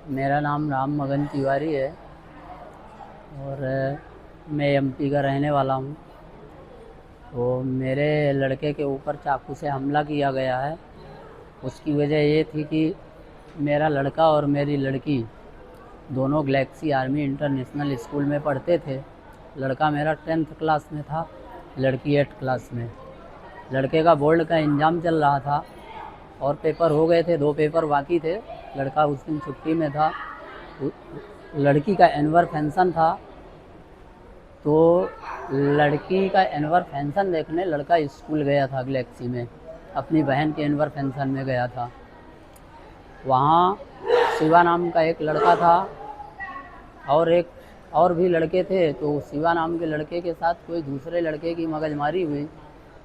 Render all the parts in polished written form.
मेरा नाम राम मगन तिवारी है और मैं एमपी का रहने वाला हूँ। तो मेरे लड़के के ऊपर चाकू से हमला किया गया है। उसकी वजह ये थी कि मेरा लड़का और मेरी लड़की दोनों गैलेक्सी आर्मी इंटरनेशनल स्कूल में पढ़ते थे। लड़का मेरा 10th क्लास में था, लड़की 8th क्लास में। लड़के का बोर्ड का एग्ज़ाम चल रहा था और पेपर हो गए थे, 2 पेपर बाकी थे। लड़का उस दिन छुट्टी में था। लड़की का एनुअल फंक्शन था, तो लड़की का एनुअल फंक्शन देखने लड़का स्कूल गया था गैलेक्सी में, अपनी बहन के एनुअल फंक्शन में गया था। वहाँ शिवा नाम का एक लड़का था और भी लड़के थे। तो शिवा नाम के लड़के के साथ कोई दूसरे लड़के की मगजमारी हुई।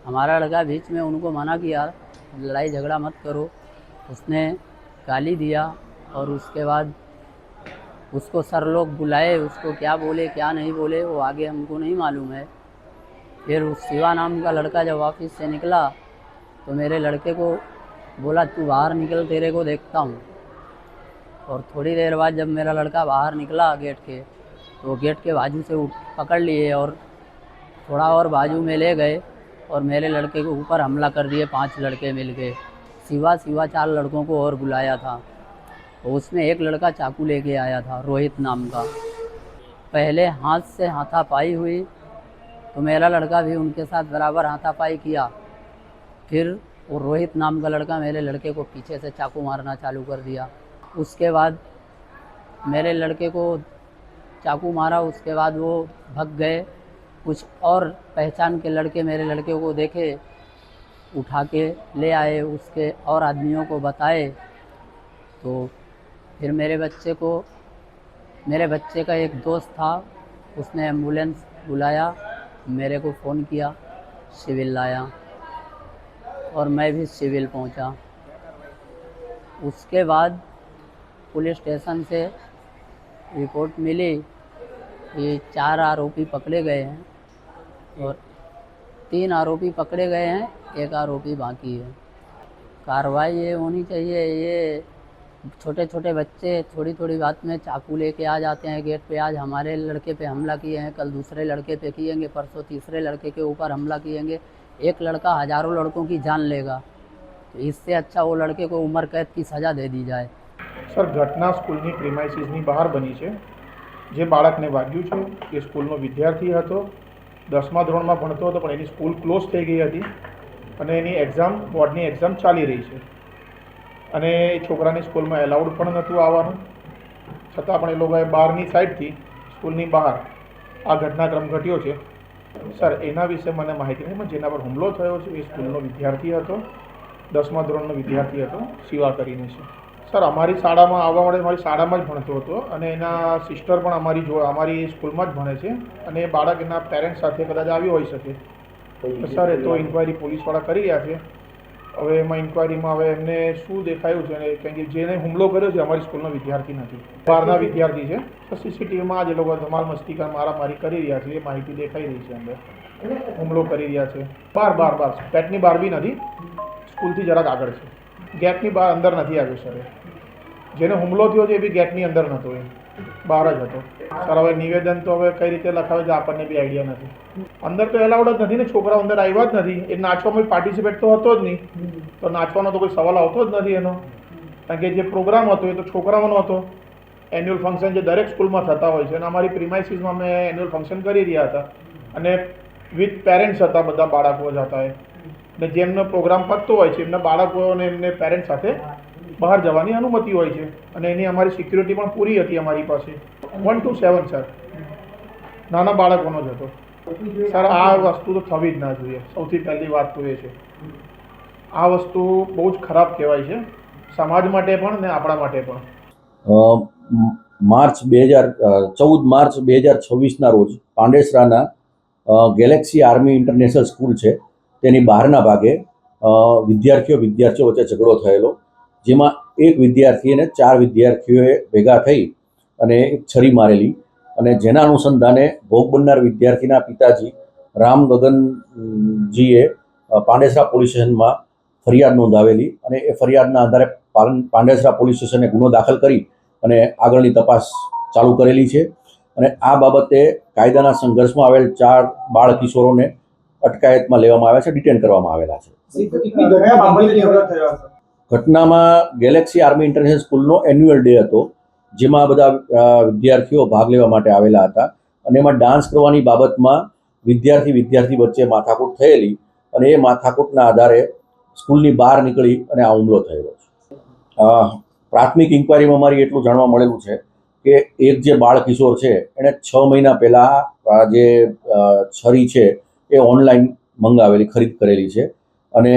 हमारा लड़का बीच में उनको मना किया, लड़ाई झगड़ा मत करो। उसने गाली दिया और उसके बाद उसको सर लोग बुलाए, उसको क्या बोले क्या नहीं बोले वो आगे हमको नहीं मालूम है। फिर उस शिवा नाम का लड़का जब ऑफिस से निकला तो मेरे लड़के को बोला, तू बाहर निकल, तेरे को देखता हूँ। और थोड़ी देर बाद जब मेरा लड़का बाहर निकला गेट के, तो गेट के बाजू से पकड़ लिए और थोड़ा और बाजू में ले गए और मेरे लड़के के ऊपर हमला कर दिए 5 लड़के मिल के। सिवा 4 लड़कों को और बुलाया था। तो उसमें एक लड़का चाकू लेके आया था, रोहित नाम का। पहले हाथ से हाथापाई हुई तो मेरा लड़का भी उनके साथ बराबर हाथापाई किया। फिर वो रोहित नाम का लड़का मेरे लड़के को पीछे से चाकू मारना चालू कर दिया। उसके बाद मेरे लड़के को चाकू मारा, उसके बाद वो भग गए। कुछ और पहचान के लड़के मेरे लड़के को देखे, उठा के ले आए, उसके और आदमियों को बताए। तो फिर मेरे बच्चे का एक दोस्त था, उसने एम्बुलेंस बुलाया, मेरे को फ़ोन किया, सिविल लाया और मैं भी सिविल पहुंचा। उसके बाद पुलिस स्टेशन से रिपोर्ट मिली कि 4 आरोपी पकड़े गए हैं और 3 आरोपी पकड़े गए हैं, 1 आरोपी बाकी है। कार्रवाई ये होनी चाहिए, ये छोटे छोटे बच्चे थोड़ी थोड़ी बात में चाकू लेके आ जाते हैं गेट पे। आज हमारे लड़के पे हमला किए हैं, कल दूसरे लड़के पे किएंगे, परसों तीसरे लड़के के ऊपर हमला किएंगे। एक लड़का हज़ारों लड़कों की जान लेगा, तो इससे अच्छा वो लड़के को उम्र कैद की सज़ा दे दी जाए। सर, घटना स्कूलની પ્રિમાઇસીસની બહાર બની છે. જે બાળકને વાગ્યું છે એ સ્કૂલનો વિદ્યાર્થી હતો. 10મા ધોરણમાં ભણતો હતો, પણ એની સ્કૂલ ક્લોઝ થઈ ગઈ હતી અને એની બોર્ડની એક્ઝામ ચાલી રહી છે અને એ છોકરાની સ્કૂલમાં એલાઉડ પણ નહોતું આવવાનું. છતાં પણ એ લોકોએ બહારની સાઈડથી સ્કૂલની બહાર આ ઘટનાક્રમ ઘટ્યો છે. સર, એના વિશે મને માહિતી નહીં, પણ જેના પર હુમલો થયો છે એ સ્કૂલનો વિદ્યાર્થી હતો, 10મા ધોરણનો વિદ્યાર્થી હતો, શિવા કરીને છે. સર, અમારી શાળામાં આવવા માટે મારી શાળામાં જ ભણતો હતો અને એના સિસ્ટર પણ અમારી સ્કૂલમાં જ ભણે છે અને એ બાળક એના પેરેન્ટ્સ સાથે કદાચ આવ્યો હોઈ શકે. સર, એ તો ઇન્ક્વાયરી પોલીસવાળા કરી રહ્યા છે. હવે એમાં ઇન્ક્વાયરીમાં હવે એમને શું દેખાયું છે, કારણ કે જેને હુમલો કર્યો છે અમારી સ્કૂલનો વિદ્યાર્થી નથી, બહારના વિદ્યાર્થી છે. તો સીસીટીવીમાં જ એ લોકો ધમાલ મસ્તી મારામારી કરી રહ્યા છે, એ માહિતી દેખાઈ રહી છે. અંદર હુમલો કરી રહ્યા છે. બાર પેટની બહાર બી નથી, સ્કૂલથી જરાક આગળ છે. ગેટની બહાર અંદર નથી આવ્યો સર. જેને હુમલો થયો છે એ બી ગેટની અંદર નહોતો, એ બહાર જ હતો. સર, હવે નિવેદન તો હવે કઈ રીતે લખાવે છે આપણને બી આઈડિયા નથી. અંદર તો એલાઉડ જ નથી ને, છોકરાઓ અંદર આવ્યા જ નથી. એ નાચવામાં પાર્ટિસિપેટ તો હતો જ નહીં, તો નાચવાનો તો કોઈ સવાલ આવતો જ નથી એનો, કારણ કે જે પ્રોગ્રામ હતો એ તો છોકરાઓનો હતો. એન્યુઅલ ફંક્શન જે દરેક સ્કૂલમાં થતા હોય છે અને અમારી પ્રિમાઇસીસમાં અમે એન્યુઅલ ફંક્શન કરી રહ્યા હતા અને વિથ પેરેન્ટ્સ હતા, બધા બાળકો જ હતા. ને જેમનો પ્રોગ્રામ પતતો હોય છે એમના બાળકો અને એમને પેરેન્ટ્સ સાથે બહાર જવાની અનુમતિ હોય છે અને એની અમારી સિક્યુરિટી પણ પૂરી હતી અમારી પાસે. 1 to 7 સર, નાના બાળકોનો જ હતો. સર, આ વસ્તુ તો થવી જ ના જોઈએ. સૌથી પહેલી વાત તો એ છે, આ વસ્તુ બહુ જ ખરાબ કહેવાય છે સમાજ માટે પણ ને આપણા માટે પણ. માર્ચ 14 માર્ચ 2026ના રોજ પાંડેસરાના ગેલેક્સી આર્મી ઇન્ટરનેશનલ સ્કૂલ છે તેની બહારના ભાગે વિદ્યાર્થીઓ વચ્ચે ઝઘડો થયેલો, જેમાં એક વિદ્યાર્થી અને 4 વિદ્યાર્થીઓએ ભેગા થઈ અને એક છરી મારેલી અને જેના અનુસંધાને ભોગ બનનાર વિદ્યાર્થીના પિતાજી રામ ગગનજીએ પાંડેસરા પોલીસ સ્ટેશનમાં ફરિયાદ નોંધાવેલી અને એ ફરિયાદના આધારે પાંડેસરા પોલીસ સ્ટેશને ગુનો દાખલ કરી અને આગળની તપાસ ચાલુ કરેલી છે. અને આ બાબતે કાયદાના સંઘર્ષમાં આવેલ 4 બાળ કિશોરોને અટકાયતમાં લેવામાં આવ્યા છે, ડિટેન કરવામાં આવેલા છે. ઘટનામાં ગેલેક્સી આર્મી ઇન્ટરનેશનલ સ્કૂલનો એન્યુઅલ ડે હતો, જેમાં બધા વિદ્યાર્થીઓ ભાગ લેવા માટે આવેલા હતા. અને એમાં ડાન્સ કરવાની બાબતમાં વિદ્યાર્થી વચ્ચે માથાકૂટ થયેલી અને એ માથાકૂટના આધારે સ્કૂલની બહાર નીકળી અને આ હુમલો થયેલો છે. પ્રાથમિક ઇન્કવાયરીમાં મારી એટલું જાણવા મળેલું છે કે એક જે બાળ કિશોર છે એણે 6 મહિના પહેલાં જે છરી છે એ ઓનલાઈન મંગાવેલી, ખરીદ કરેલી છે. અને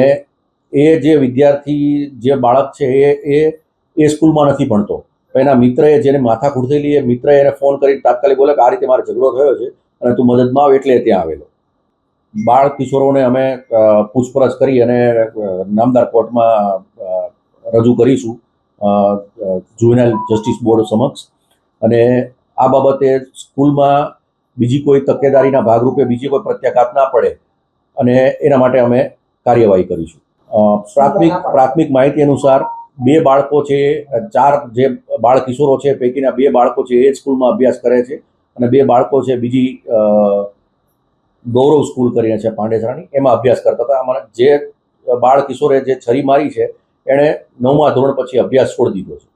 એ જે વિદ્યાર્થી, જે બાળક છે એ સ્કૂલમાં નથી ભણતો. તો એના મિત્રએ, જેને માથાકૂટ થયેલી, એ મિત્રએ એને ફોન કરી તાત્કાલિક બોલે કે આ રીતે મારે ઝઘડો થયો છે અને તું મદદમાં આવ, એટલે ત્યાં આવેલો. બાળ કિશોરોને અમે પૂછપરછ કરી અને નામદાર કોર્ટમાં રજૂ કરીશું, જુવેનાઇલ જસ્ટિસ બોર્ડ સમક્ષ. અને આ બાબતે સ્કૂલમાં બીજી કોઈ તકેદારીના ભાગરૂપે બીજી કોઈ પ્રત્યાઘાત ના પડે અને એના માટે અમે કાર્યવાહી કરીશું. પ્રાથમિક માહિતી અનુસાર 2 બાળકો છે, 4 જે બાળ કિશોરો છે પૈકીના 2 બાળકો છે એ સ્કૂલમાં અભ્યાસ કરે છે અને 2 બાળકો છે બીજી ગૌરવ સ્કૂલ કરીને છે પાંડેસરાની, એમાં અભ્યાસ કરતા હતા. અમારા જે બાળ કિશોરે જે છરી મારી છે એણે 9મા ધોરણ પછી અભ્યાસ છોડી દીધો છે.